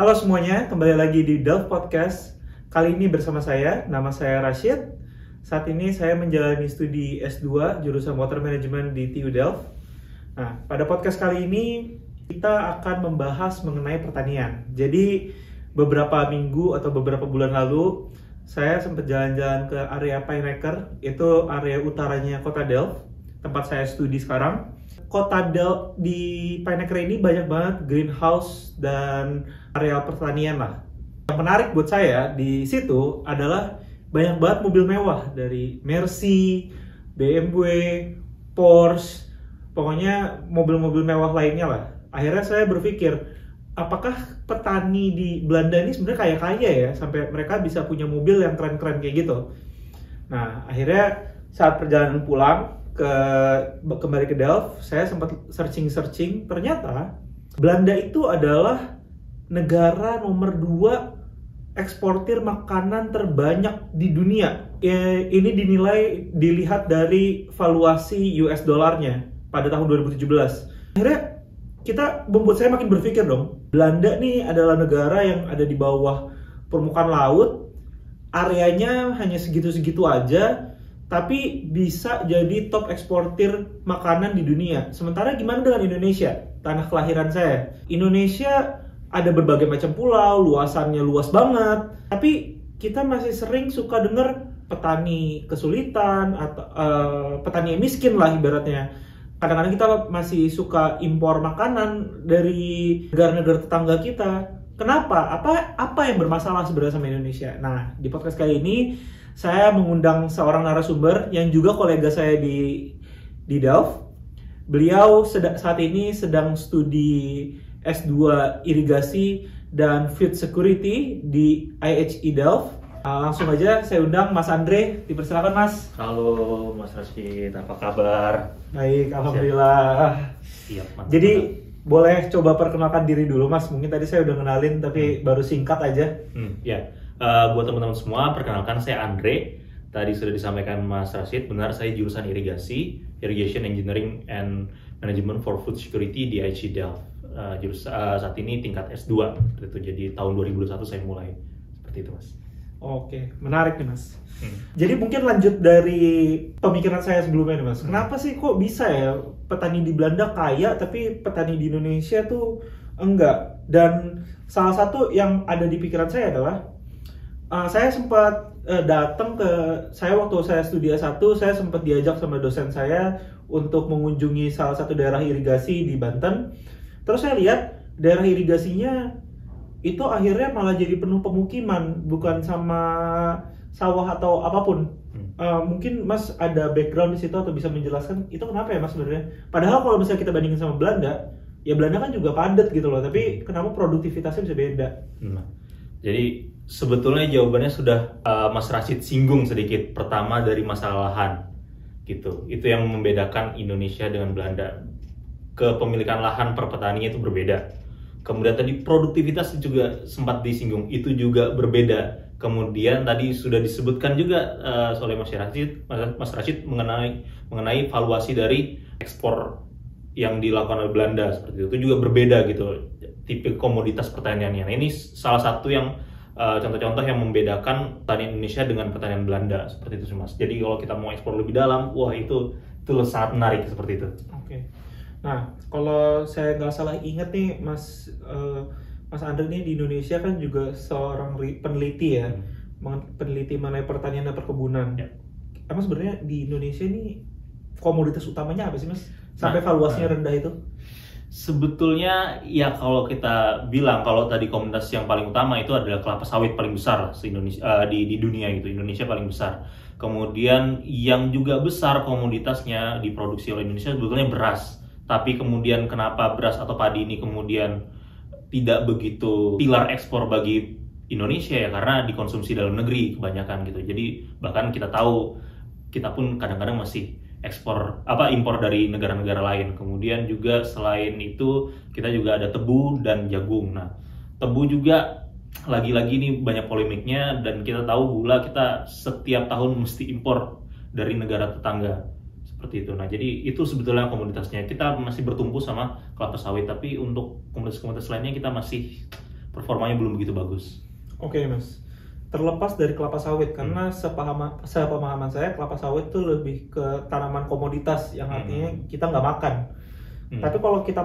Halo semuanya, kembali lagi di Delft Podcast. Kali ini bersama saya, nama saya Rashid. Saat ini saya menjalani studi S2 jurusan Water Management di TU Delft. Nah, pada podcast kali ini kita akan membahas mengenai pertanian. Jadi, beberapa minggu atau beberapa bulan lalu, saya sempat jalan-jalan ke area Pijnacker, itu area utaranya kota Delft, tempat saya studi sekarang. Kota Delft di Pijnacker ini banyak banget greenhouse dan area pertanian lah. Yang menarik buat saya di situ adalah banyak banget mobil mewah dari Mercy, BMW, Porsche, pokoknya mobil-mobil mewah lainnya lah. Akhirnya saya berpikir, apakah petani di Belanda ini sebenarnya kaya-kaya ya sampai mereka bisa punya mobil yang keren-keren kayak gitu. Nah, akhirnya saat perjalanan pulang kembali ke Delft, saya sempat searching. Ternyata Belanda itu adalah negara nomor 2 eksportir makanan terbanyak di dunia. Ini dilihat dari valuasi US dollarnya pada tahun 2017. Akhirnya membuat saya makin berpikir dong, Belanda nih adalah negara yang ada di bawah permukaan laut, areanya hanya segitu-segitu aja, tapi bisa jadi top eksportir makanan di dunia. Sementara gimana dengan Indonesia, tanah kelahiran saya? Indonesia ada berbagai macam pulau, luasannya luas banget, tapi kita masih sering suka dengar petani kesulitan atau petani yang miskin lah ibaratnya. Kadang-kadang kita masih suka impor makanan dari negara-negara tetangga kita. Kenapa? Apa yang bermasalah sebenarnya sama Indonesia? Nah, di podcast kali ini saya mengundang seorang narasumber yang juga kolega saya di Delft. Beliau saat ini sedang studi S2 Irigasi dan Food Security di IHE Delft. Langsung aja saya undang Mas Andre, dipersilakan Mas. Halo Mas Rashid, apa kabar? Baik, alhamdulillah. Siap, mantap. Jadi boleh coba perkenalkan diri dulu Mas. Mungkin tadi saya udah kenalin tapi baru singkat aja. Ya, buat teman-teman semua, perkenalkan saya Andre. Tadi sudah disampaikan Mas Rashid, benar saya jurusan irigasi, Irrigation Engineering and Management for Food Security di IHE Delft. Saat ini tingkat S2, itu jadi tahun 2021 saya mulai seperti itu Mas. Oke, menarik nih Mas. Jadi mungkin lanjut dari pemikiran saya sebelumnya nih Mas. Kenapa sih kok bisa ya petani di Belanda kaya tapi petani di Indonesia tuh enggak? Dan salah satu yang ada di pikiran saya adalah saya sempat waktu saya studi S1, saya sempat diajak sama dosen saya untuk mengunjungi salah satu daerah irigasi di Banten. Terus saya lihat daerah irigasinya itu akhirnya malah jadi penuh pemukiman, bukan sama sawah atau apapun. Mungkin Mas ada background di situ atau bisa menjelaskan itu kenapa ya Mas sebenarnya? Padahal kalau misalnya kita bandingin sama Belanda, ya Belanda kan juga padat gitu loh, tapi kenapa produktivitasnya bisa beda? Jadi sebetulnya jawabannya sudah Mas Rashid singgung sedikit. Pertama dari masalah lahan, gitu. Itu yang membedakan Indonesia dengan Belanda. Kepemilikan lahan per petaninya itu berbeda. Kemudian tadi produktivitas juga sempat disinggung, itu juga berbeda. Kemudian tadi sudah disebutkan juga oleh Mas Rashid mengenai valuasi dari ekspor yang dilakukan oleh Belanda seperti itu juga berbeda gitu, tipe komoditas pertaniannya. Nah, ini salah satu yang contoh-contoh yang membedakan pertanian Indonesia dengan pertanian Belanda seperti itu Mas. Jadi kalau kita mau ekspor lebih dalam, wah itu sangat menarik seperti itu. Oke. Nah, kalau saya nggak salah ingat nih, Mas Andre nih di Indonesia kan juga seorang peneliti ya, peneliti mengenai pertanian dan perkebunan. Ya. Emang sebenarnya di Indonesia ini komoditas utamanya apa sih Mas? Sampai valuasinya rendah itu? Sebetulnya ya kalau kita bilang kalau tadi komoditas yang paling utama itu adalah kelapa sawit paling besar di dunia gitu. Indonesia paling besar. Kemudian yang juga besar komoditasnya diproduksi oleh Indonesia sebetulnya beras. Tapi kemudian kenapa beras atau padi ini kemudian tidak begitu pilar ekspor bagi Indonesia ya karena dikonsumsi dalam negeri kebanyakan gitu. Jadi bahkan kita tahu kita pun kadang-kadang masih impor dari negara-negara lain. Kemudian juga selain itu kita juga ada tebu dan jagung. Nah, tebu juga lagi-lagi ini banyak polemiknya dan kita tahu gula kita setiap tahun mesti impor dari negara tetangga. Seperti itu. Nah, jadi itu sebetulnya komoditasnya. Kita masih bertumpu sama kelapa sawit, tapi untuk komoditas-komoditas lainnya kita masih performanya belum begitu bagus. Oke, Mas. Terlepas dari kelapa sawit, karena sepemahaman saya kelapa sawit itu lebih ke tanaman komoditas yang artinya kita nggak makan. Tapi kalau kita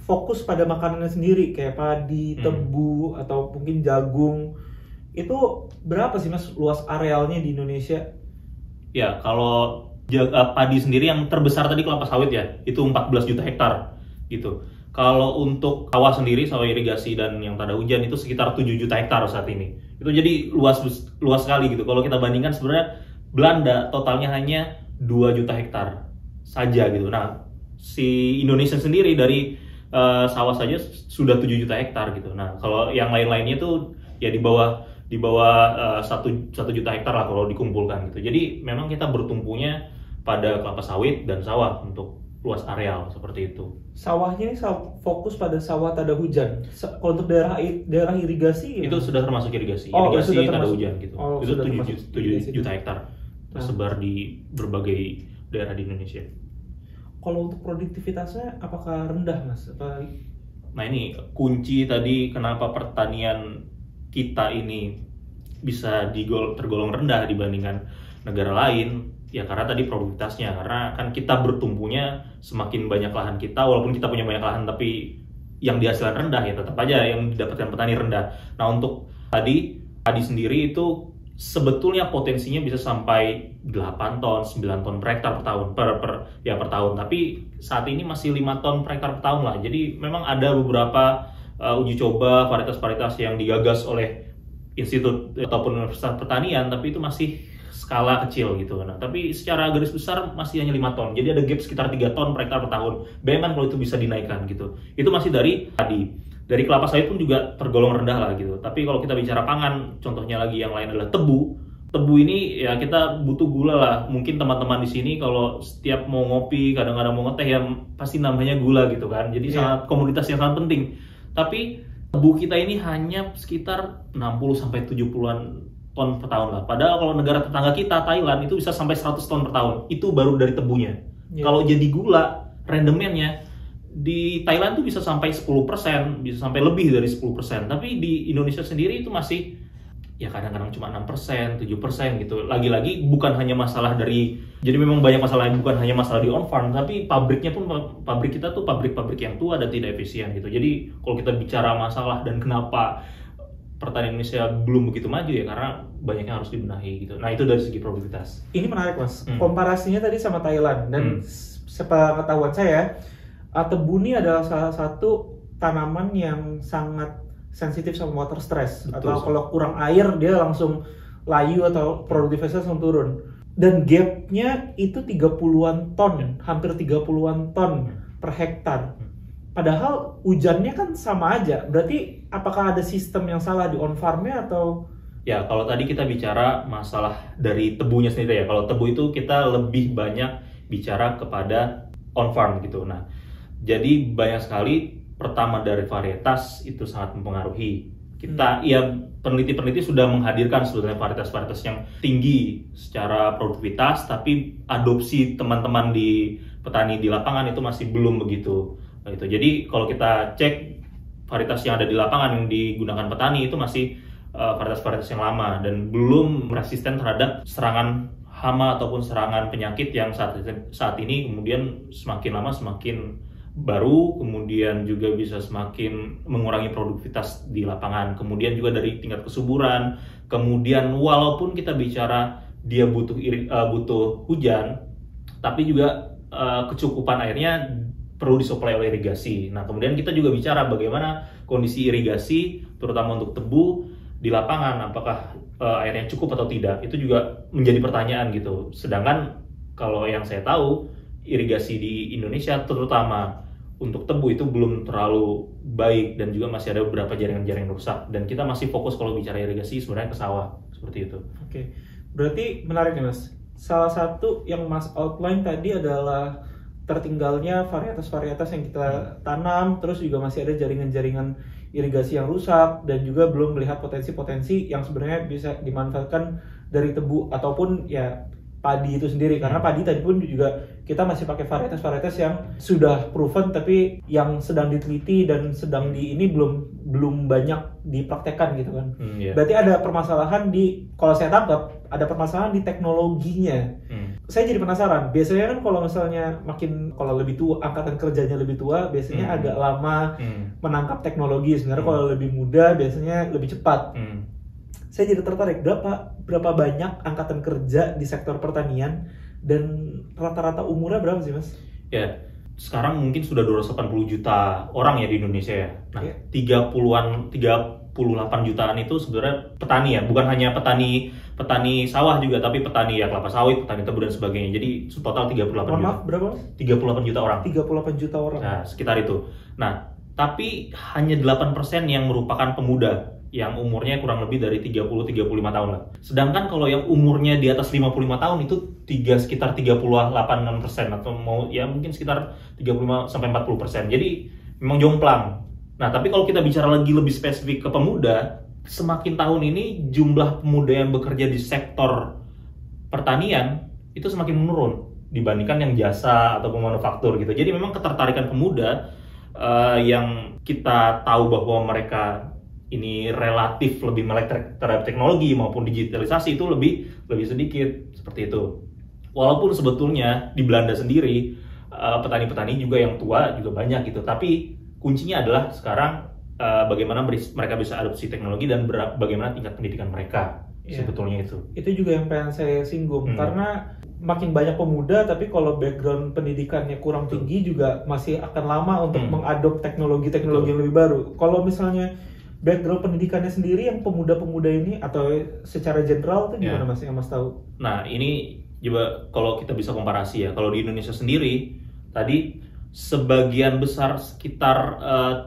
fokus pada makanannya sendiri kayak padi, tebu atau mungkin jagung, itu berapa sih Mas luas arealnya di Indonesia? Ya, kalau padi sendiri yang terbesar tadi kelapa sawit ya, itu 14 juta hektar gitu. Kalau untuk sawah sendiri, sawah irigasi dan yang tak ada hujan itu sekitar 7 juta hektar saat ini. Itu jadi luas sekali gitu. Kalau kita bandingkan sebenarnya Belanda totalnya hanya 2 juta hektar saja gitu. Nah, si Indonesia sendiri dari sawah saja sudah 7 juta hektar gitu. Nah, kalau yang lain-lainnya itu ya di bawah 1 juta hektar lah kalau dikumpulkan gitu. Jadi memang kita bertumpunya pada kelapa sawit dan sawah untuk luas areal seperti itu. Sawahnya ini fokus pada sawah tak ada hujan. Kalau untuk daerah irigasi itu sudah termasuk irigasi. Irigasi tak ada hujan gitu. Itu 7 juta hektar tersebar di berbagai daerah di Indonesia. Kalau untuk produktivitasnya apakah rendah, Mas? Nah, ini kunci tadi kenapa pertanian kita ini bisa tergolong rendah dibandingkan negara lain. Ya karena tadi produktivitasnya, karena kan kita bertumpunya semakin banyak lahan kita, walaupun kita punya banyak lahan tapi yang dihasilkan rendah ya tetap aja yang didapatkan petani rendah. Nah, untuk padi sendiri itu sebetulnya potensinya bisa sampai 8 ton, 9 ton per hektar per tahun per tahun. Tapi saat ini masih 5 ton per hektar per tahun lah. Jadi memang ada beberapa uji coba varietas-varietas yang digagas oleh institut ataupun universitas pertanian, tapi itu masih skala kecil gitu. Nah, tapi secara garis besar masih hanya 5 ton. Jadi ada gap sekitar 3 ton per hektar per tahun. Bayangkan kalau itu bisa dinaikkan gitu. Itu masih dari padi. Dari kelapa sawit pun juga tergolong rendah lah gitu. Tapi kalau kita bicara pangan, contohnya lagi yang lain adalah tebu. Tebu ini ya kita butuh gula lah. Mungkin teman-teman di sini kalau setiap mau ngopi, kadang-kadang mau ngeteh ya pasti namanya gula gitu kan. Jadi sangat komoditas yang sangat penting. Tapi tebu kita ini hanya sekitar 60-70-an ton per tahun lah. Padahal kalau negara tetangga kita, Thailand, itu bisa sampai 100 ton per tahun. Itu baru dari tebunya. Kalau jadi gula, rendemennya di Thailand tuh bisa sampai 10%, bisa sampai lebih dari 10%. Tapi di Indonesia sendiri itu masih ya kadang-kadang cuma 6%, 7% gitu. Lagi-lagi bukan hanya masalah jadi memang banyak masalah, bukan hanya masalah di on farm, tapi pabrik kita tuh pabrik yang tua dan tidak efisien gitu. Jadi kalau kita bicara masalah dan kenapa pertanian Indonesia belum begitu maju ya karena banyak yang harus dibenahi gitu. Nah, itu dari segi produktivitas. Ini menarik, Mas. Komparasinya tadi sama Thailand dan sepengetahuan saya, tebu ini adalah salah satu tanaman yang sangat sensitif sama water stress. Betul, atau kalau kurang air dia langsung layu atau produktivitasnya langsung turun. Dan gapnya itu 30-an ton, hampir 30-an ton per hektar. Padahal hujannya kan sama aja. Berarti apakah ada sistem yang salah di on farm-nya atau? Ya, kalau tadi kita bicara masalah dari tebunya sendiri ya. Kalau tebu itu kita lebih banyak bicara kepada on farm gitu. Nah, jadi banyak sekali pertama dari varietas itu sangat mempengaruhi. Kita peneliti-peneliti sudah menghadirkan sebetulnya varietas-varietas yang tinggi secara produktivitas, tapi adopsi teman-teman di petani di lapangan itu masih belum begitu. Gitu. Jadi kalau kita cek varietas yang ada di lapangan yang digunakan petani itu masih varietas-varietas yang lama dan belum resisten terhadap serangan hama ataupun serangan penyakit yang saat ini kemudian semakin lama semakin baru, kemudian juga bisa semakin mengurangi produktivitas di lapangan. Kemudian juga dari tingkat kesuburan, kemudian walaupun kita bicara dia butuh hujan, tapi juga kecukupan airnya perlu disuplai oleh irigasi. Nah, kemudian kita juga bicara bagaimana kondisi irigasi, terutama untuk tebu di lapangan, apakah airnya cukup atau tidak. Itu juga menjadi pertanyaan gitu. Sedangkan kalau yang saya tahu, irigasi di Indonesia, terutama untuk tebu itu belum terlalu baik dan juga masih ada beberapa jaringan-jaringan rusak. Dan kita masih fokus kalau bicara irigasi sebenarnya ke sawah, seperti itu. Oke, berarti menarik ya, Mas. Salah satu yang Mas outline tadi adalah tertinggalnya varietas-varietas yang kita tanam, terus juga masih ada jaringan-jaringan irigasi yang rusak, dan juga belum melihat potensi-potensi yang sebenarnya bisa dimanfaatkan dari tebu ataupun ya padi itu sendiri. Karena padi tadi pun juga kita masih pakai varietas-varietas yang sudah proven tapi yang sedang diteliti dan sedang ini belum banyak dipraktekkan gitu kan. Berarti ada permasalahan kalau saya tangkap ada permasalahan di teknologinya. Saya jadi penasaran. Biasanya kan kalau misalnya kalau lebih tua, angkatan kerjanya lebih tua, biasanya agak lama menangkap teknologi. Sebenarnya kalau lebih muda biasanya lebih cepat. Saya jadi tertarik berapa banyak angkatan kerja di sektor pertanian dan rata-rata umurnya berapa sih, Mas? Ya, sekarang mungkin sudah 280 juta orang ya di Indonesia ya. Nah, 38 jutaan itu sebenarnya petani ya, bukan hanya petani sawah juga, tapi petani ya kelapa sawit, petani tebu dan sebagainya. Jadi total 38 juta. Maaf, berapa? 38 juta orang. 38 juta orang. Nah, sekitar itu. Nah, tapi hanya 8% yang merupakan pemuda yang umurnya kurang lebih dari 30-35 tahun lah. Sedangkan kalau yang umurnya di atas 55 tahun itu sekitar 38% atau mungkin sekitar 35-40%. Jadi memang jomplang. Nah, tapi kalau kita bicara lagi lebih spesifik ke pemuda, semakin tahun ini jumlah pemuda yang bekerja di sektor pertanian itu semakin menurun dibandingkan yang jasa ataupun manufaktur gitu. Jadi memang ketertarikan pemuda yang kita tahu bahwa mereka ini relatif lebih melek terhadap teknologi maupun digitalisasi itu lebih sedikit seperti itu. Walaupun sebetulnya di Belanda sendiri petani-petani juga yang tua juga banyak gitu. Tapi kuncinya adalah sekarang bagaimana mereka bisa adopsi teknologi dan bagaimana tingkat pendidikan mereka sebetulnya itu. Itu juga yang pengen saya singgung karena makin banyak pemuda tapi kalau background pendidikannya kurang tinggi juga masih akan lama untuk mengadop teknologi-teknologi yang lebih baru. Kalau misalnya background pendidikannya sendiri yang pemuda-pemuda ini atau secara general itu gimana Mas yang Mas tahu? Nah, ini juga kalau kita bisa komparasi ya. Kalau di Indonesia sendiri tadi sebagian besar sekitar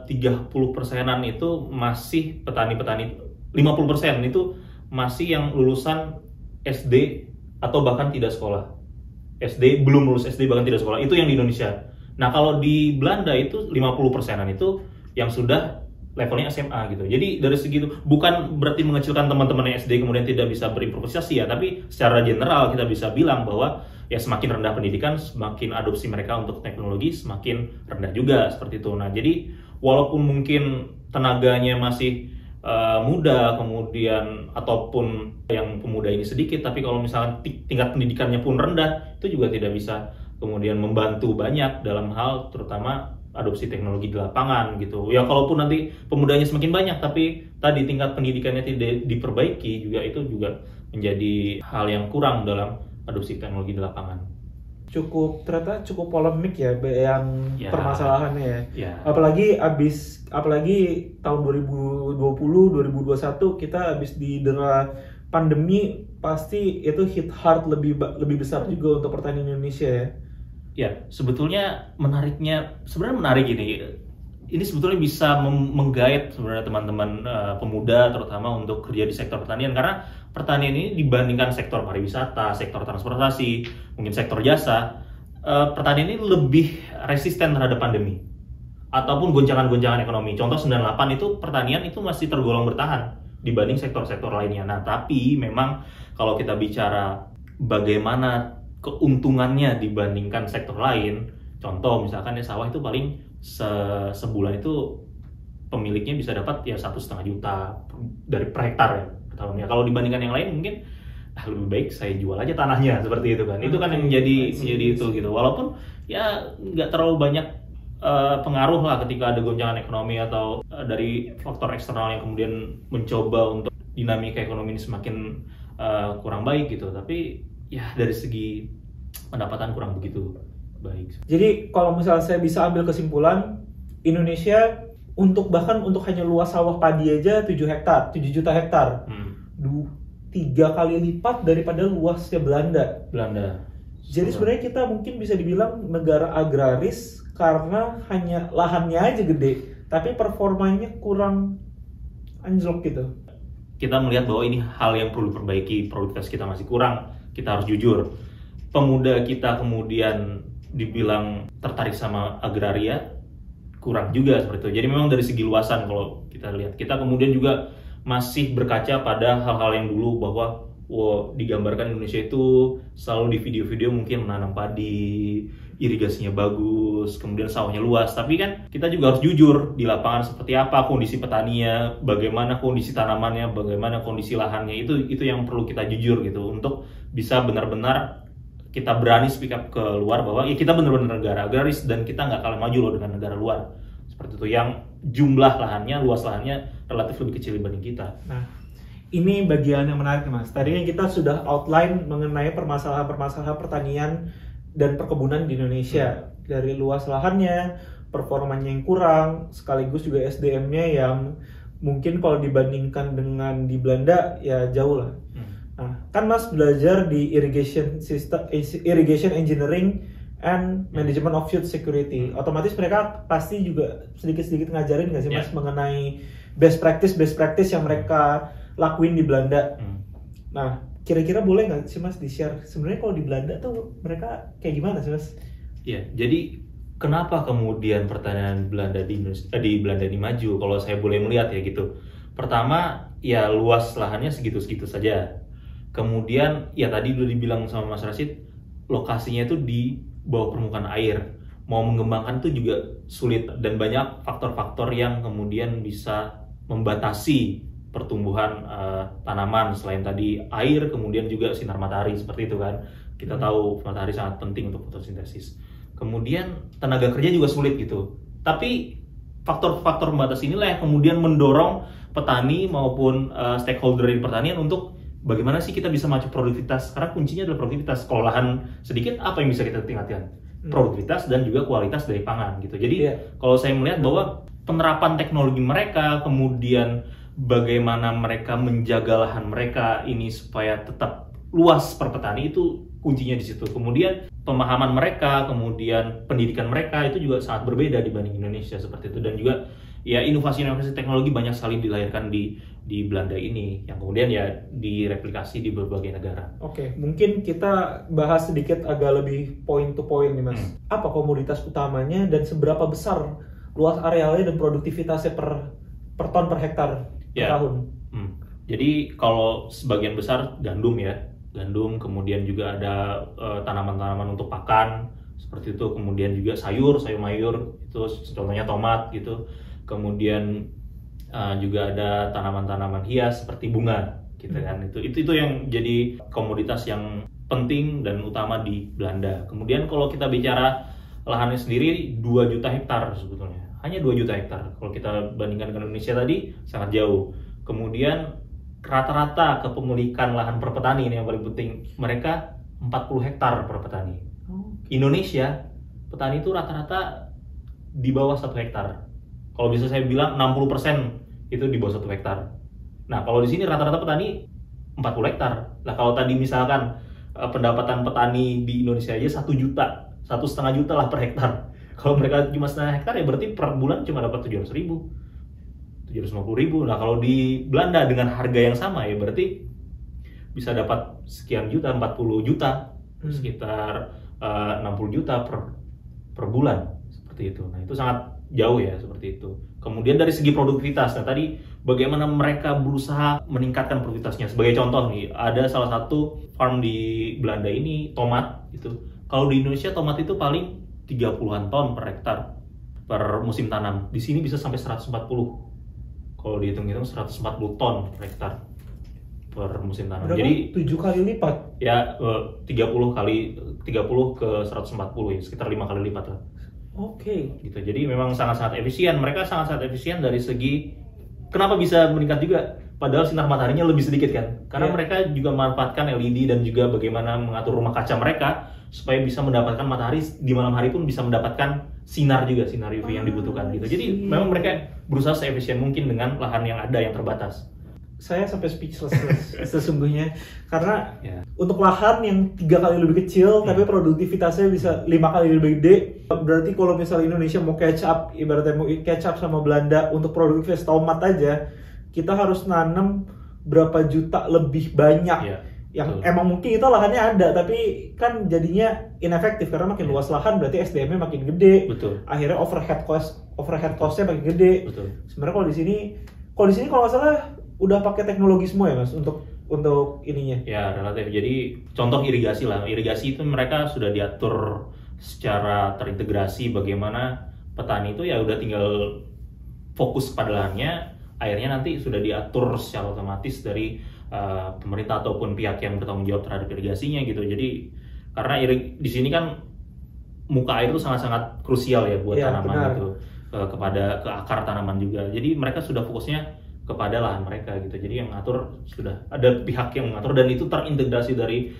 30%-an itu masih petani-petani, 50% itu masih yang lulusan SD atau bahkan tidak sekolah. SD belum lulus SD bahkan tidak sekolah. Itu yang di Indonesia. Nah, kalau di Belanda itu 50%-an itu yang sudah levelnya SMA gitu. Jadi dari segi itu bukan berarti mengecilkan teman-teman SD kemudian tidak bisa berimprovisasi ya, tapi secara general kita bisa bilang bahwa ya semakin rendah pendidikan, semakin adopsi mereka untuk teknologi semakin rendah juga seperti itu. Nah, jadi walaupun mungkin tenaganya masih muda kemudian ataupun yang pemuda ini sedikit, tapi kalau misalnya tingkat pendidikannya pun rendah, itu juga tidak bisa kemudian membantu banyak dalam hal terutama adopsi teknologi di lapangan gitu. Ya kalaupun nanti pemudanya semakin banyak tapi tadi tingkat pendidikannya tidak diperbaiki juga itu juga menjadi hal yang kurang dalam adopsi teknologi di lapangan. Ternyata cukup polemik ya yang permasalahannya ya. Apalagi tahun 2020 2021 kita habis didera pandemi, pasti itu hit hard lebih besar juga untuk pertanian Indonesia ya. Ya, sebetulnya sebenarnya menarik ini. Ini sebetulnya bisa menggait sebenarnya teman-teman pemuda terutama untuk kerja di sektor pertanian, karena pertanian ini dibandingkan sektor pariwisata, sektor transportasi, mungkin sektor jasa, pertanian ini lebih resisten terhadap pandemi ataupun goncangan-goncangan ekonomi. Contoh 98 itu pertanian itu masih tergolong bertahan dibanding sektor-sektor lainnya. Nah, tapi memang kalau kita bicara bagaimana keuntungannya dibandingkan sektor lain, contoh misalkan ya sawah itu paling sebulan itu pemiliknya bisa dapat ya 1,5 juta dari per hektar ya per tahunnya. Kalau dibandingkan yang lain mungkin lebih baik saya jual aja tanahnya seperti itu kan. Itu kan yang menjadi itu gitu. Walaupun ya nggak terlalu banyak pengaruh lah ketika ada goncangan ekonomi atau dari faktor eksternal yang kemudian mencoba untuk dinamika ekonomi ini semakin kurang baik gitu. Tapi ya dari segi pendapatan kurang begitu baik. Jadi kalau misalnya saya bisa ambil kesimpulan, Indonesia bahkan untuk hanya luas sawah padi aja 7 juta hektar. 3 kali lipat daripada luasnya Belanda. Jadi sebenarnya kita mungkin bisa dibilang negara agraris karena hanya lahannya aja gede, tapi performanya kurang anjlok gitu. Kita melihat bahwa ini hal yang perlu diperbaiki, produktivitas kita masih kurang. Kita harus jujur, pemuda kita kemudian dibilang tertarik sama agraria kurang juga seperti itu. Jadi memang dari segi luasan kalau kita lihat, kita kemudian juga masih berkaca pada hal-hal yang dulu bahwa digambarkan Indonesia itu selalu di video-video mungkin menanam padi, irigasinya bagus, kemudian sawahnya luas. Tapi kan kita juga harus jujur di lapangan seperti apa kondisi petaninya, bagaimana kondisi tanamannya, bagaimana kondisi lahannya, itu yang perlu kita jujur gitu untuk bisa benar-benar kita berani speak up ke luar bahwa ya kita benar-benar negara agraris dan kita nggak kalah maju loh dengan negara luar seperti itu yang jumlah lahannya, luas lahannya relatif lebih kecil dibanding kita. Nah, ini bagian yang menarik Mas. Tadi kita sudah outline mengenai permasalahan pertanian dan perkebunan di Indonesia, dari luas lahannya, performanya yang kurang, sekaligus juga SDM-nya yang mungkin kalau dibandingkan dengan di Belanda ya jauh lah. Nah, kan Mas belajar di irrigation engineering and management of food security. Otomatis mereka pasti juga sedikit-sedikit ngajarin nggak sih Mas mengenai best practice yang mereka lakuin di Belanda. Nah, kira-kira boleh nggak sih Mas di-share sebenarnya kalau di Belanda tuh mereka kayak gimana sih Mas? Iya, jadi kenapa kemudian pertanian Belanda di Belanda ini maju? Kalau saya boleh melihat ya gitu. Pertama, ya luas lahannya segitu-segitu saja. Kemudian ya tadi udah dibilang sama Mas Rashid, lokasinya itu di bawah permukaan air. Mau mengembangkan itu juga sulit dan banyak faktor-faktor yang kemudian bisa membatasi pertumbuhan tanaman. Selain tadi air, kemudian juga sinar matahari seperti itu kan. Kita tahu matahari sangat penting untuk fotosintesis. Kemudian tenaga kerja juga sulit gitu. Tapi faktor-faktor pembatas inilah yang kemudian mendorong petani maupun stakeholder di pertanian untuk bagaimana sih kita bisa maju produktivitas. Karena kuncinya adalah produktivitas. Kalau lahan sedikit, apa yang bisa kita tingkatkan? Produktivitas dan juga kualitas dari pangan gitu. Jadi kalau saya melihat bahwa penerapan teknologi mereka, kemudian bagaimana mereka menjaga lahan mereka ini supaya tetap luas per petani, itu kuncinya di situ. Kemudian pemahaman mereka, kemudian pendidikan mereka itu juga sangat berbeda dibanding Indonesia seperti itu. Dan juga ya inovasi-inovasi teknologi banyak sekali dilahirkan di Belanda ini yang kemudian ya direplikasi di berbagai negara. Oke, mungkin kita bahas sedikit agak lebih point to point nih Mas. Apa komoditas utamanya dan seberapa besar luas arealnya dan produktivitasnya per ton per hektar per tahun? Jadi kalau sebagian besar gandum ya, gandum, kemudian juga ada tanaman-tanaman untuk pakan seperti itu, kemudian juga sayur mayur itu contohnya tomat gitu, kemudian juga ada tanaman-tanaman hias seperti bunga gitu kan. Itu yang jadi komoditas yang penting dan utama di Belanda. Kemudian kalau kita bicara lahannya sendiri 2 juta hektar sebetulnya, hanya 2 juta hektar. Kalau kita bandingkan dengan Indonesia tadi sangat jauh. Kemudian rata-rata kepemilikan lahan per petani ini yang paling penting, mereka 40 hektar per petani. Indonesia petani itu rata-rata di bawah 1 hektar. Kalau bisa saya bilang 60% itu di bawah 1 hektar. Nah, kalau di sini rata-rata petani 40 hektar. Nah, kalau tadi misalkan pendapatan petani di Indonesia aja 1 juta, 1,5 juta lah per hektar. Kalau mereka cuma 1,5 hektar ya berarti per bulan cuma dapat 700.000, 750.000. Nah, kalau di Belanda dengan harga yang sama ya berarti bisa dapat sekian juta, 40 juta, sekitar 60 juta per bulan seperti itu. Nah, itu sangat jauh ya seperti itu. Kemudian dari segi produktivitas, nah tadi bagaimana mereka berusaha meningkatkan produktivitasnya. Sebagai contoh nih, ada salah satu farm di Belanda ini tomat itu. Kalau di Indonesia tomat itu paling 30-an ton per hektar per musim tanam. Di sini bisa sampai 140. Kalau dihitung-hitung 140 ton per hektar per musim tanam. Berapa? Jadi 7 kali lipat. Ya 30 ke 140 ya, sekitar 5 kali lipat lah. Oke. Gitu. Jadi memang sangat-sangat efisien. Mereka sangat-sangat efisien dari segi kenapa bisa meningkat juga. Padahal sinar mataharinya lebih sedikit kan. Karena mereka juga memanfaatkan LED dan juga bagaimana mengatur rumah kaca mereka supaya bisa mendapatkan matahari di malam hari pun bisa mendapatkan sinar juga, sinar UV yang dibutuhkan gitu. Jadi memang mereka berusaha seefisien mungkin dengan lahan yang ada yang terbatas. Saya sampai speechless sesungguhnya karena untuk lahan yang 3 kali lebih kecil tapi produktivitasnya bisa 5 kali lebih gede. Berarti kalau misalnya Indonesia mau catch up, ibaratnya mau catch up sama Belanda untuk produktivitas tomat aja, kita harus nanam berapa juta lebih banyak. Yang emang mungkin kita lahannya ada tapi kan jadinya inefektif karena makin luas lahan berarti SDM-nya makin gede. Betul. Akhirnya overhead cost-nya makin gede. Betul. Sebenarnya kalau di sini kalau nggak salah udah pakai teknologi semua ya Mas untuk untuk ininya. Ya relatif. Jadi contoh irigasi lah. Irigasi itu mereka sudah diatur secara terintegrasi, bagaimana petani itu ya udah tinggal fokus pada lahannya, airnya nanti sudah diatur secara otomatis dari pemerintah ataupun pihak yang bertanggung jawab terhadap irigasinya gitu. Jadi karena di sini kan muka air itu sangat-sangat krusial ya buat tanaman gitu, ke akar tanaman juga. Jadi mereka sudah fokusnya kepada lahan mereka gitu. Jadi yang ngatur sudah ada pihak yang mengatur, dan itu terintegrasi dari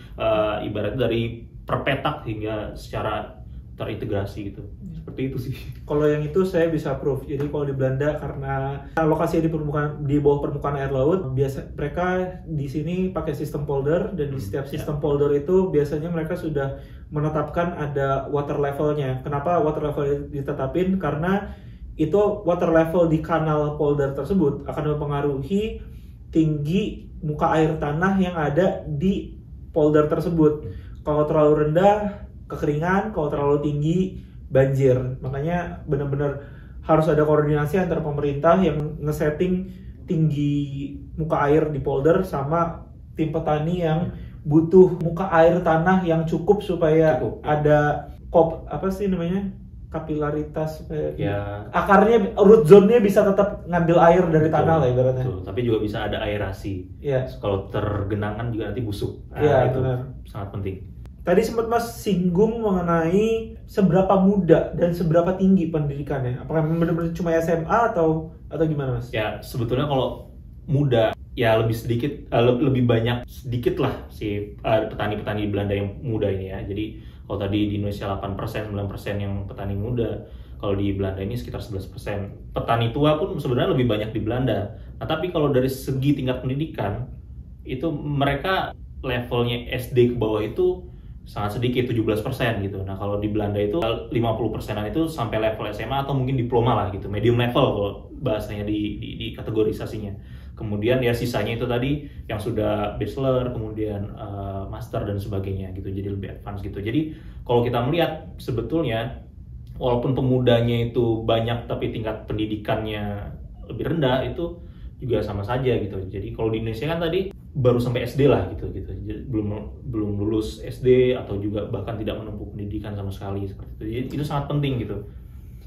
ibarat dari per petak hingga secara terintegrasi gitu. Seperti itu sih. Kalau yang itu saya bisa approve. Jadi kalau di Belanda karena lokasinya di bawah permukaan air laut, biasa mereka di sini pakai sistem polder, dan di setiap sistem polder itu biasanya mereka sudah menetapkan ada water levelnya. Kenapa water level ditetapin? Karena itu water level di kanal polder tersebut akan mempengaruhi tinggi muka air tanah yang ada di polder tersebut. Kalau terlalu rendah, kekeringan; kalau terlalu tinggi, banjir. Makanya benar-benar harus ada koordinasi antara pemerintah yang ngesetting tinggi muka air di polder sama tim petani yang butuh muka air tanah yang cukup supaya ada kapilaritas supaya akarnya, root zone-nya bisa tetap ngambil air dari tanah lah ibaratnya. Tapi juga bisa ada aerasi. Kalau tergenangan juga nanti busuk. Itu benar. Sangat penting. Tadi sempat Mas singgung mengenai seberapa muda dan seberapa tinggi pendidikannya. Apakah benar-benar cuma SMA atau gimana Mas? Ya sebetulnya kalau muda ya lebih banyak sedikit lah si petani-petani di Belanda yang muda ini ya. Jadi kalau tadi di Indonesia 8%, 9% yang petani muda, kalau di Belanda ini sekitar 11%. Petani tua pun sebenarnya lebih banyak di Belanda. Nah, tapi kalau dari segi tingkat pendidikan, itu mereka levelnya SD ke bawah itu sangat sedikit, 17% gitu. Nah, kalau di Belanda itu 50%-an itu sampai level SMA atau mungkin diploma lah gitu, medium level kalau bahasanya di kategorisasinya. Kemudian ya sisanya itu tadi yang sudah bachelor, kemudian master dan sebagainya gitu, jadi lebih advance gitu. Jadi kalau kita melihat sebetulnya walaupun pemudanya itu banyak tapi tingkat pendidikannya lebih rendah, itu juga sama saja gitu. Jadi kalau di Indonesia kan tadi baru sampai SD lah gitu. Jadi, belum lulus SD atau juga bahkan tidak menempuh pendidikan sama sekali seperti itu. Jadi itu sangat penting gitu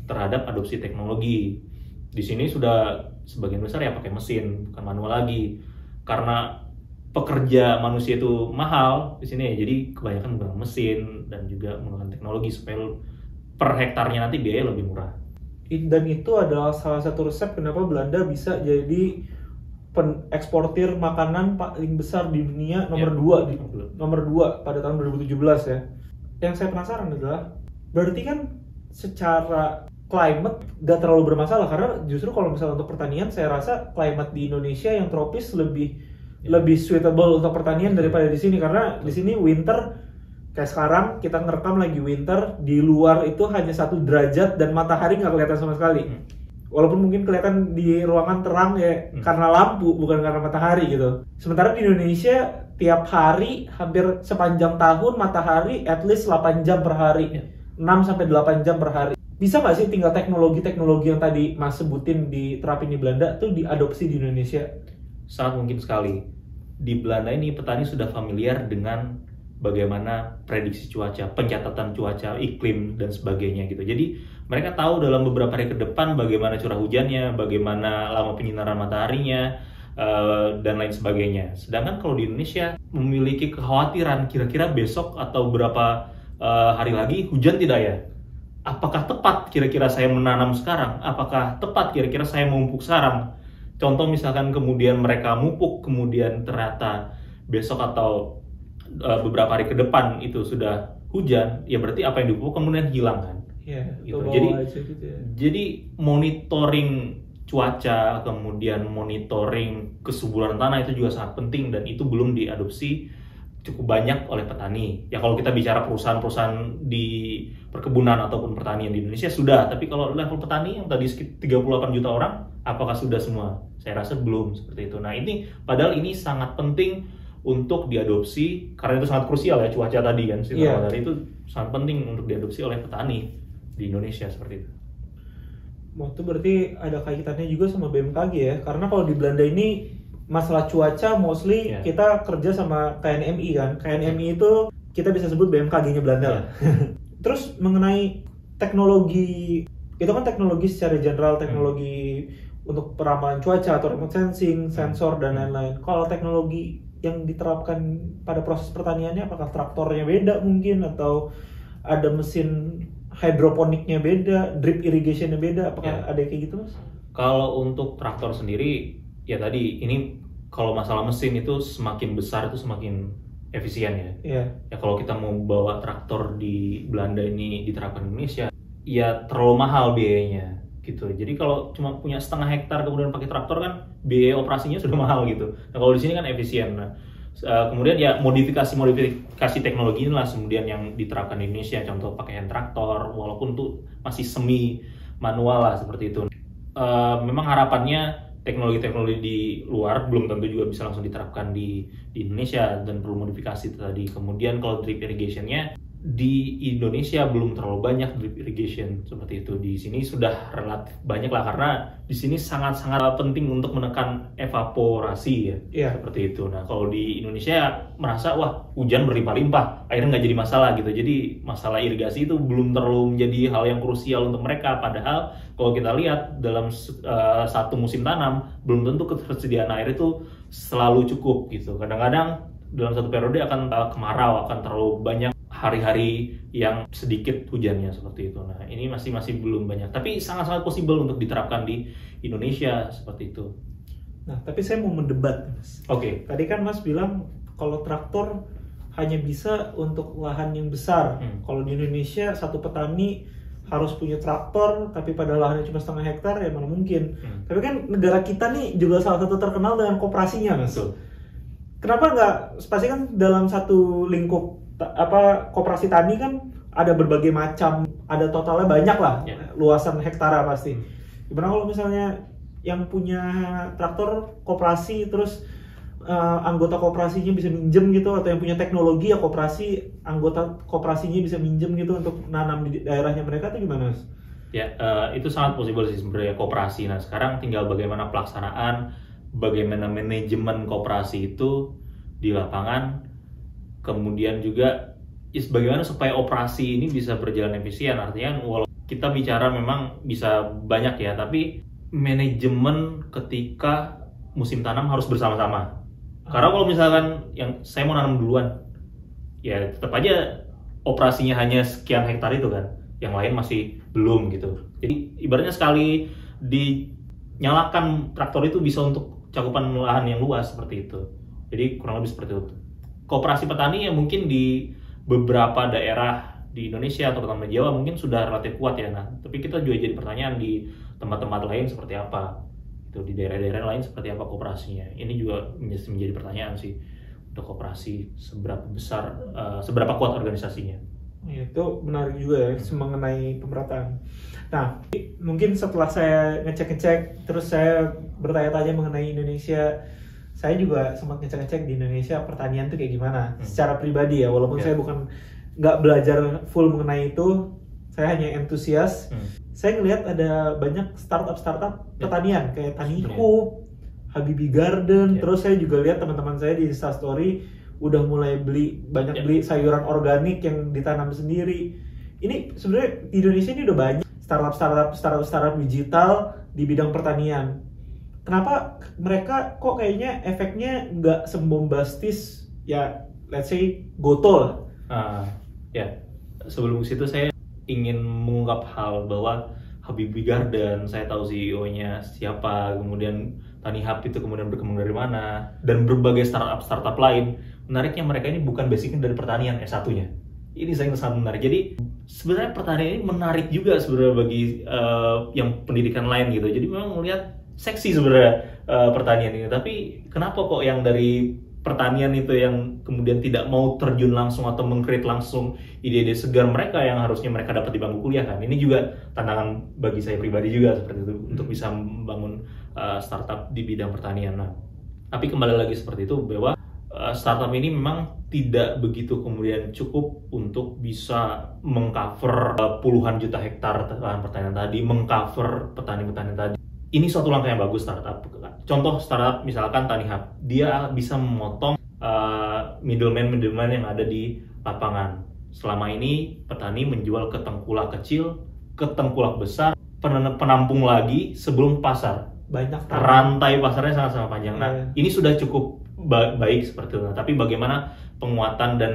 terhadap adopsi teknologi. Di sini sudah sebagian besar ya pakai mesin, bukan manual lagi. Karena pekerja manusia itu mahal di sini ya, jadi kebanyakan menggunakan mesin dan juga menggunakan teknologi supaya per hektarnya nanti biaya lebih murah. Dan itu adalah salah satu resep kenapa Belanda bisa jadi eksportir makanan paling besar di dunia, nomor 2 pada tahun 2017 ya. Yang saya penasaran adalah berarti kan secara climate gak terlalu bermasalah, karena justru kalau misalnya untuk pertanian saya rasa climate di Indonesia yang tropis lebih suitable untuk pertanian daripada di sini, karena di sini winter kayak sekarang kita ngerekam lagi winter, di luar itu hanya 1 derajat dan matahari nggak kelihatan sama sekali. Walaupun mungkin kelihatan di ruangan terang ya karena lampu bukan karena matahari gitu. Sementara di Indonesia tiap hari hampir sepanjang tahun matahari at least 8 jam per hari, 6 sampai 8 jam per hari. Bisa nggak sih tinggal teknologi-teknologi yang tadi Mas sebutin diterapin di Belanda tuh diadopsi di Indonesia? Sangat mungkin sekali. Di Belanda ini petani sudah familiar dengan bagaimana prediksi cuaca, pencatatan cuaca, iklim dan sebagainya gitu. Jadi mereka tahu dalam beberapa hari ke depan bagaimana curah hujannya, bagaimana lama penyinaran mataharinya, dan lain sebagainya. Sedangkan kalau di Indonesia memiliki kekhawatiran kira-kira besok atau berapa hari lagi hujan tidak ya? Apakah tepat kira-kira saya menanam sekarang? Apakah tepat kira-kira saya memupuk sekarang? Contoh misalkan kemudian mereka mupuk, kemudian ternyata besok atau beberapa hari ke depan itu sudah hujan, ya berarti apa yang dipupuk kemudian hilang kan? Gitu. Jadi monitoring cuaca, kemudian monitoring kesuburan tanah itu juga sangat penting, dan itu belum diadopsi cukup banyak oleh petani. Ya kalau kita bicara perusahaan-perusahaan di perkebunan ataupun pertanian di Indonesia sudah, tapi kalau level petani yang tadi sekitar 38 juta orang, apakah sudah semua? Saya rasa belum seperti itu. Nah ini, padahal ini sangat penting untuk diadopsi, karena itu sangat krusial ya cuaca tadi kan. Tadi itu sangat penting untuk diadopsi oleh petani di Indonesia seperti itu. Itu berarti ada kaitannya juga sama BMKG ya, karena kalau di Belanda ini masalah cuaca mostly kita kerja sama KNMI kan. KNMI itu kita bisa sebut BMKG-nya Belanda lah. Terus mengenai teknologi, itu kan teknologi secara general, teknologi untuk peramalan cuaca atau remote sensing, sensor dan lain-lain. Kalau teknologi yang diterapkan pada proses pertaniannya, apakah traktornya beda mungkin, atau ada mesin hidroponiknya beda, drip irrigationnya beda, apakah ada kayak gitu, Mas? Kalau untuk traktor sendiri, ya tadi ini kalau masalah mesin itu semakin besar itu semakin efisien ya. Ya kalau kita mau bawa traktor di Belanda ini diterapkan di Indonesia, ya terlalu mahal biayanya gitu. Jadi kalau cuma punya setengah hektar kemudian pakai traktor kan biaya operasinya sudah mahal gitu. Nah kalau di sini kan efisien. Nah, kemudian ya modifikasi teknologi inilah kemudian yang diterapkan di Indonesia, contoh pakai hand traktor walaupun tuh masih semi manual lah seperti itu. Memang harapannya teknologi-teknologi di luar belum tentu juga bisa langsung diterapkan di Indonesia dan perlu modifikasi tadi. Kemudian kalau drip irrigation-nya di Indonesia belum terlalu banyak drip irrigation seperti itu. Di sini sudah relatif banyak lah karena di sini sangat-sangat penting untuk menekan evaporasi ya. Seperti itu. Nah kalau di Indonesia merasa wah hujan berlimpah-limpah, akhirnya nggak jadi masalah gitu. Jadi masalah irigasi itu belum terlalu menjadi hal yang krusial untuk mereka. Padahal kalau kita lihat dalam satu musim tanam belum tentu ketersediaan air itu selalu cukup gitu. Kadang-kadang dalam satu periode akan kemarau, akan terlalu banyak hari-hari yang sedikit hujannya seperti itu. Nah ini masih belum banyak, tapi sangat-sangat possible untuk diterapkan di Indonesia seperti itu. Nah tapi saya mau mendebat, Mas. Tadi kan Mas bilang kalau traktor hanya bisa untuk lahan yang besar. Kalau di Indonesia satu petani harus punya traktor, tapi pada lahannya cuma setengah hektar, ya mana mungkin. Tapi kan negara kita nih juga salah satu terkenal dengan koperasinya, Mas. Kenapa nggak, pasti kan dalam satu lingkup koperasi tani kan ada berbagai macam, ada totalnya banyak lah, luasan hektara pasti. Gimana kalau misalnya yang punya traktor koperasi, terus anggota koperasinya bisa minjem gitu, atau yang punya teknologi ya koperasi, anggota koperasinya bisa minjem gitu untuk nanam di daerahnya mereka, itu gimana, Mas? Ya, itu sangat possible sih sebenarnya koperasi. Nah sekarang tinggal bagaimana pelaksanaan, bagaimana manajemen koperasi itu di lapangan, kemudian juga bagaimana supaya operasi ini bisa berjalan efisien. Artinya walau kita bicara memang bisa banyak ya, tapi manajemen ketika musim tanam harus bersama-sama. Karena kalau misalkan yang saya mau nanam duluan, ya tetap aja operasinya hanya sekian hektar itu kan, yang lain masih belum gitu. Jadi ibaratnya sekali dinyalakan traktor itu bisa untuk cakupan lahan yang luas seperti itu. Jadi kurang lebih seperti itu. Koperasi petani yang mungkin di beberapa daerah di Indonesia atau terutama Jawa mungkin sudah relatif kuat ya. Nah, tapi kita juga jadi pertanyaan di tempat-tempat lain seperti apa. Itu di daerah-daerah lain seperti apa koperasinya. Ini juga menjadi pertanyaan sih untuk koperasi seberapa besar, seberapa kuat organisasinya. Itu menarik juga ya mengenai pemerataan. Nah, mungkin setelah saya ngecek-ngecek terus saya bertanya-tanya mengenai Indonesia, saya juga sempat ngecek-ngecek di Indonesia pertanian tuh kayak gimana secara pribadi ya, walaupun saya bukan nggak belajar full mengenai itu, saya hanya entusias. Saya ngelihat ada banyak startup pertanian kayak Taniho, Habibie Garden, terus saya juga lihat teman-teman saya di Instastory udah mulai beli sayuran organik yang ditanam sendiri. Ini sebenarnya di Indonesia ini udah banyak startup digital di bidang pertanian. Kenapa mereka kok kayaknya efeknya nggak sembombastis ya, let's say Goto lah. Sebelum situ saya ingin mengungkap hal bahwa Habibie Garden, saya tahu CEO-nya siapa, kemudian Tanihub itu kemudian berkembang dari mana, dan berbagai startup lain. Menariknya mereka ini bukan basicnya dari pertanian S1-nya. Ini sangat menarik. Jadi sebenarnya pertanian ini menarik juga sebenarnya bagi yang pendidikan lain gitu. Jadi memang melihat seksi sebenarnya pertanian ini, tapi kenapa kok yang dari pertanian itu yang kemudian tidak mau terjun langsung atau meng-create langsung ide-ide segar mereka yang harusnya mereka dapat di bangku kuliah kan? Ini juga tantangan bagi saya pribadi juga seperti itu untuk bisa membangun startup di bidang pertanian. Nah, tapi kembali lagi seperti itu bahwa startup ini memang tidak begitu kemudian cukup untuk bisa mengcover puluhan juta hektar lahan pertanian tadi, mengcover petani-petani tadi. ini suatu langkah yang bagus startup. Contoh startup misalkan TaniHub, dia bisa memotong middleman yang ada di lapangan. Selama ini petani menjual ke tengkulak kecil, ke tengkulak besar, penampung lagi sebelum pasar. Banyak rantai pasarnya sangat-sangat panjang. Nah, ini sudah cukup baik seperti itu. Tapi bagaimana penguatan dan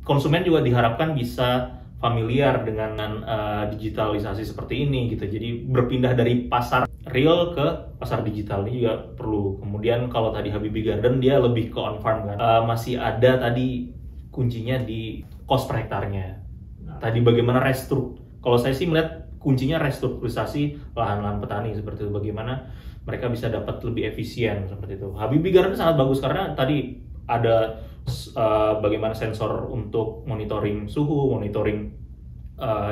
konsumen juga diharapkan bisa familiar dengan digitalisasi seperti ini gitu. Jadi berpindah dari pasar real ke pasar digital ini juga perlu. Kemudian kalau tadi Habibie Garden dia lebih ke on farm kan. Masih ada tadi kuncinya di cost per hektarnya. Tadi bagaimana kalau saya sih melihat kuncinya restrukturisasi lahan-lahan petani seperti itu. Bagaimana mereka bisa dapat lebih efisien seperti itu. Habibie Garden sangat bagus karena tadi ada bagaimana sensor untuk monitoring suhu, monitoring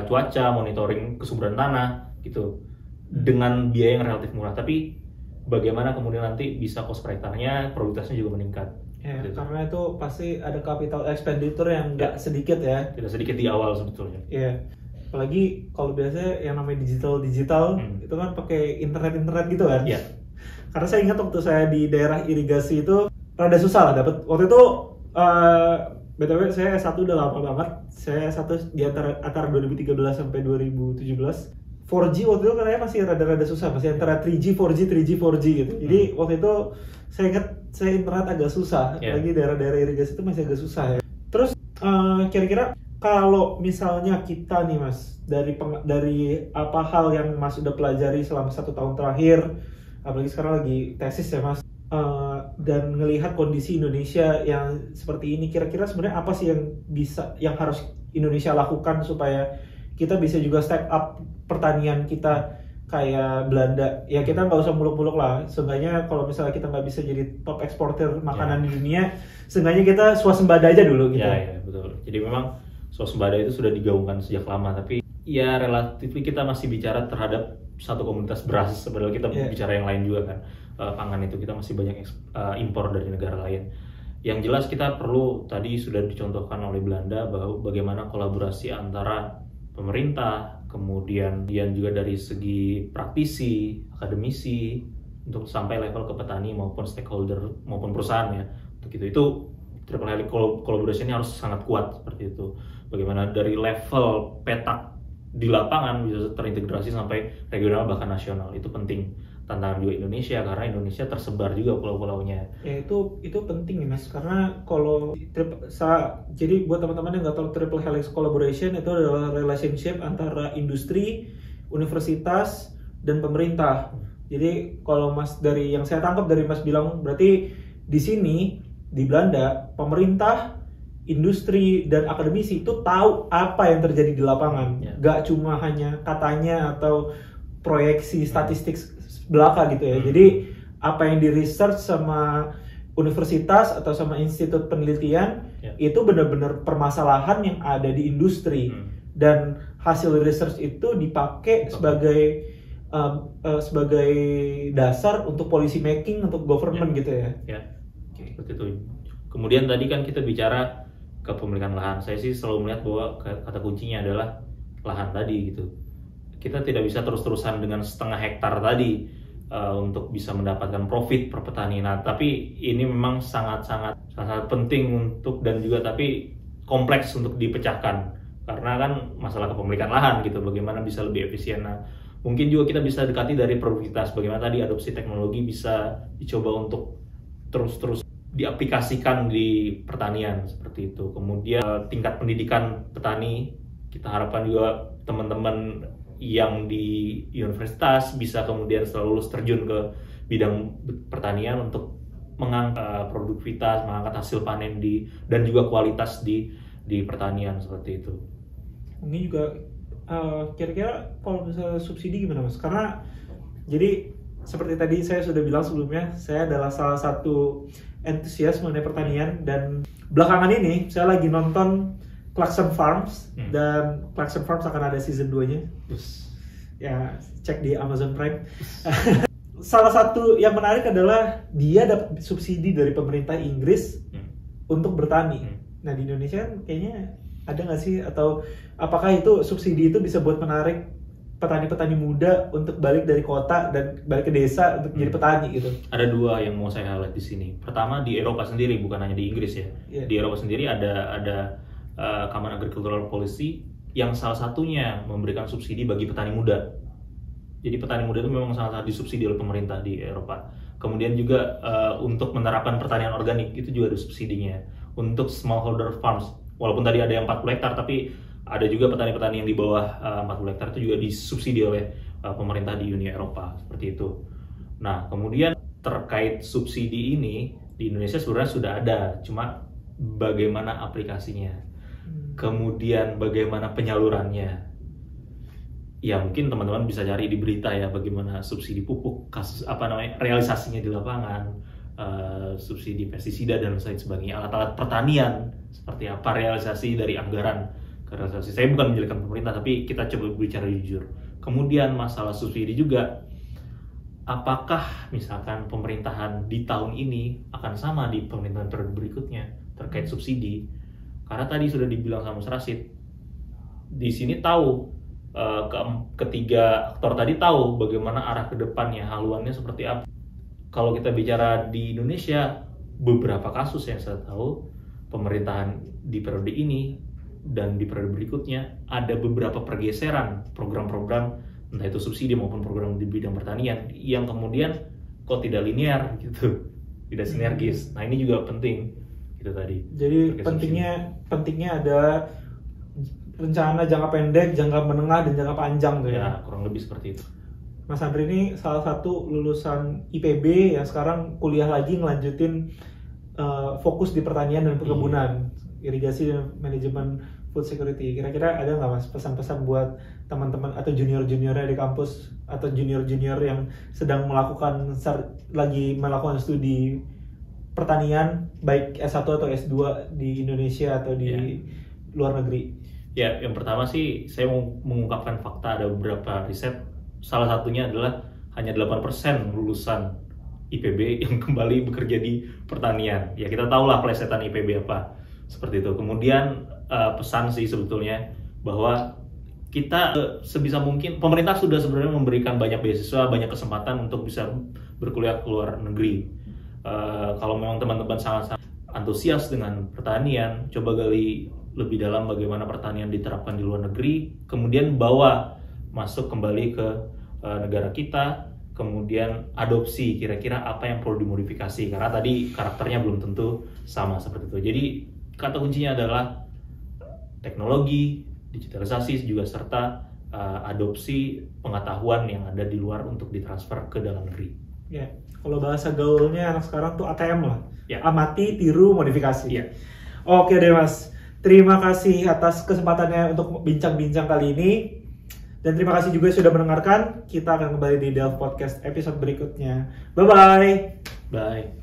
cuaca, monitoring kesuburan tanah gitu dengan biaya yang relatif murah. Tapi bagaimana kemudian nanti bisa cost per hektarnya, produktivitasnya juga meningkat. Ya, gitu. Karena itu pasti ada capital expenditure yang nggak sedikit ya. Tidak sedikit di awal sebetulnya. Iya. Apalagi kalau biasanya yang namanya digital itu kan pakai internet gitu kan. Iya. Karena saya ingat waktu saya di daerah irigasi itu rada susah lah dapat. Waktu itu BTW saya S1 udah lama banget. Saya S1 di antara 2013 sampai 2017. 4G waktu itu katanya masih rada-rada susah, masih antara 3G, 4G gitu. Jadi waktu itu saya ingat saya internet agak susah, apalagi daerah-daerah irigasi itu masih agak susah ya. Terus kira-kira kalau misalnya kita nih Mas, dari apa hal yang Mas udah pelajari selama 1 tahun terakhir, apalagi sekarang lagi tesis ya Mas, dan ngelihat kondisi Indonesia yang seperti ini, kira-kira sebenarnya apa sih yang harus Indonesia lakukan supaya kita bisa juga step up pertanian kita kayak Belanda? Ya kita nggak usah muluk-muluk lah, seenggaknya kalau misalnya kita nggak bisa jadi top eksportir makanan di dunia, seenggaknya kita swasembada aja dulu gitu. Ya betul. Jadi memang swasembada itu sudah digaungkan sejak lama, tapi ya relatif kita masih bicara terhadap satu komunitas beras, padahal kita bicara yang lain juga kan. Pangan itu kita masih banyak impor dari negara lain. Yang jelas kita perlu, tadi sudah dicontohkan oleh Belanda, bahwa bagaimana kolaborasi antara pemerintah, kemudian juga dari segi praktisi, akademisi, untuk sampai level ke petani maupun stakeholder maupun perusahaan ya. Untuk itu triple helix collaboration ini harus sangat kuat seperti itu. Bagaimana dari level petak di lapangan bisa terintegrasi sampai regional bahkan nasional, itu penting. Tantangan juga Indonesia karena Indonesia tersebar juga pulau-pulaunya. Ya itu penting nih Mas, karena kalau jadi buat teman-teman yang nggak tahu triple helix collaboration itu adalah relationship antara industri, universitas, dan pemerintah. Jadi kalau Mas, dari yang saya tangkap dari Mas bilang, berarti di sini di Belanda pemerintah, industri, dan akademisi itu tahu apa yang terjadi di lapangan, nggak cuma hanya katanya atau proyeksi statistik belaka gitu ya. Jadi apa yang di research sama universitas atau sama institut penelitian itu benar-benar permasalahan yang ada di industri, dan hasil research itu dipakai sebagai dasar untuk policy making untuk government gitu ya. Seperti itu. Kemudian tadi kan kita bicara kepemilikan lahan. Saya sih selalu melihat bahwa kata kuncinya adalah lahan tadi gitu. Kita tidak bisa terus-terusan dengan setengah hektar tadi untuk bisa mendapatkan profit per petani. Nah, tapi ini memang sangat penting untuk, dan juga tapi kompleks untuk dipecahkan karena kan masalah kepemilikan lahan gitu. Bagaimana bisa lebih efisien. Nah, mungkin juga kita bisa dekati dari produktivitas. Bagaimana tadi adopsi teknologi bisa dicoba untuk terus diaplikasikan di pertanian seperti itu. Kemudian tingkat pendidikan petani, kita harapkan juga teman-teman yang di universitas bisa kemudian setelah lulus terjun ke bidang pertanian untuk mengangkat produktivitas, mengangkat hasil panen dan juga kualitas di pertanian seperti itu. Ini juga kira-kira kalau misalnya subsidi gimana Mas? Karena jadi seperti tadi saya sudah bilang sebelumnya, saya adalah salah satu entusias mengenai pertanian, dan belakangan ini saya lagi nonton Clarkson Farms, dan Clarkson Farms akan ada season 2-nya. Ya, cek di Amazon Prime. Salah satu yang menarik adalah dia dapat subsidi dari pemerintah Inggris untuk bertani. Nah, di Indonesia kan kayaknya ada nggak sih, atau apakah itu subsidi itu bisa buat menarik petani-petani muda untuk balik dari kota dan balik ke desa untuk jadi petani gitu? Ada dua yang mau saya highlight di sini. Pertama di Eropa sendiri, bukan hanya di Inggris ya. Yeah. Di Eropa sendiri ada Common Agricultural Policy yang salah satunya memberikan subsidi bagi petani muda. Jadi petani muda itu memang sangat disubsidi oleh pemerintah di Eropa. Kemudian juga untuk menerapkan pertanian organik itu juga ada subsidinya. Untuk smallholder farms, walaupun tadi ada yang 40 hektar, tapi ada juga petani-petani yang di bawah 40 hektar itu juga disubsidi oleh pemerintah di Uni Eropa, seperti itu. Nah, kemudian terkait subsidi ini di Indonesia sebenarnya sudah ada, cuma bagaimana aplikasinya, kemudian bagaimana penyalurannya. Ya mungkin teman-teman bisa cari di berita ya bagaimana subsidi pupuk, realisasinya di lapangan, subsidi pestisida dan lain sebagainya, alat-alat pertanian seperti apa realisasi dari anggaran ke realisasi. Saya bukan menjelekkan pemerintah, tapi kita coba bicara jujur. Kemudian masalah subsidi juga, apakah misalkan pemerintahan di tahun ini akan sama di pemerintahan periode berikutnya terkait subsidi? Karena tadi sudah dibilang sama Mas Rashid, di sini tahu ketiga aktor tadi tahu bagaimana arah ke depannya, haluannya seperti apa. Kalau kita bicara di Indonesia, beberapa kasus yang saya tahu pemerintahan di periode ini dan di periode berikutnya ada beberapa pergeseran program-program, entah itu subsidi maupun program di bidang pertanian yang kemudian kok tidak linear gitu, tidak sinergis. Nah ini juga penting itu tadi. Jadi pentingnya ada rencana jangka pendek, jangka menengah, dan jangka panjang tuh ya. Kurang lebih seperti itu. Mas Andri ini salah satu lulusan IPB yang sekarang kuliah lagi ngelanjutin fokus di pertanian dan perkebunan, irigasi dan manajemen food security. Kira-kira ada nggak Mas pesan-pesan buat teman-teman atau junior-juniornya di kampus atau junior-junior yang sedang lagi melakukan studi pertanian baik S1 atau S2 di Indonesia atau di luar negeri? Ya, yang pertama sih saya mau mengungkapkan fakta, ada beberapa riset. Salah satunya adalah hanya 8% lulusan IPB yang kembali bekerja di pertanian. Ya kita tahulah plesetan IPB apa, seperti itu. Kemudian pesan sih sebetulnya bahwa kita sebisa mungkin, pemerintah sudah sebenarnya memberikan banyak beasiswa, banyak kesempatan untuk bisa berkuliah ke luar negeri. Kalau memang teman-teman sangat antusias dengan pertanian, coba gali lebih dalam bagaimana pertanian diterapkan di luar negeri, kemudian bawa masuk kembali ke negara kita, kemudian adopsi kira-kira apa yang perlu dimodifikasi, karena tadi karakternya belum tentu sama seperti itu. Jadi kata kuncinya adalah teknologi, digitalisasi juga serta adopsi pengetahuan yang ada di luar untuk ditransfer ke dalam negeri. Ya, kalau bahasa gaulnya anak sekarang tuh ATM lah. Ya. Amati, tiru, modifikasi. Ya. Oke deh Mas. Terima kasih atas kesempatannya untuk bincang-bincang kali ini. Dan terima kasih juga sudah mendengarkan. Kita akan kembali di Delf Podcast episode berikutnya. Bye-bye. Bye.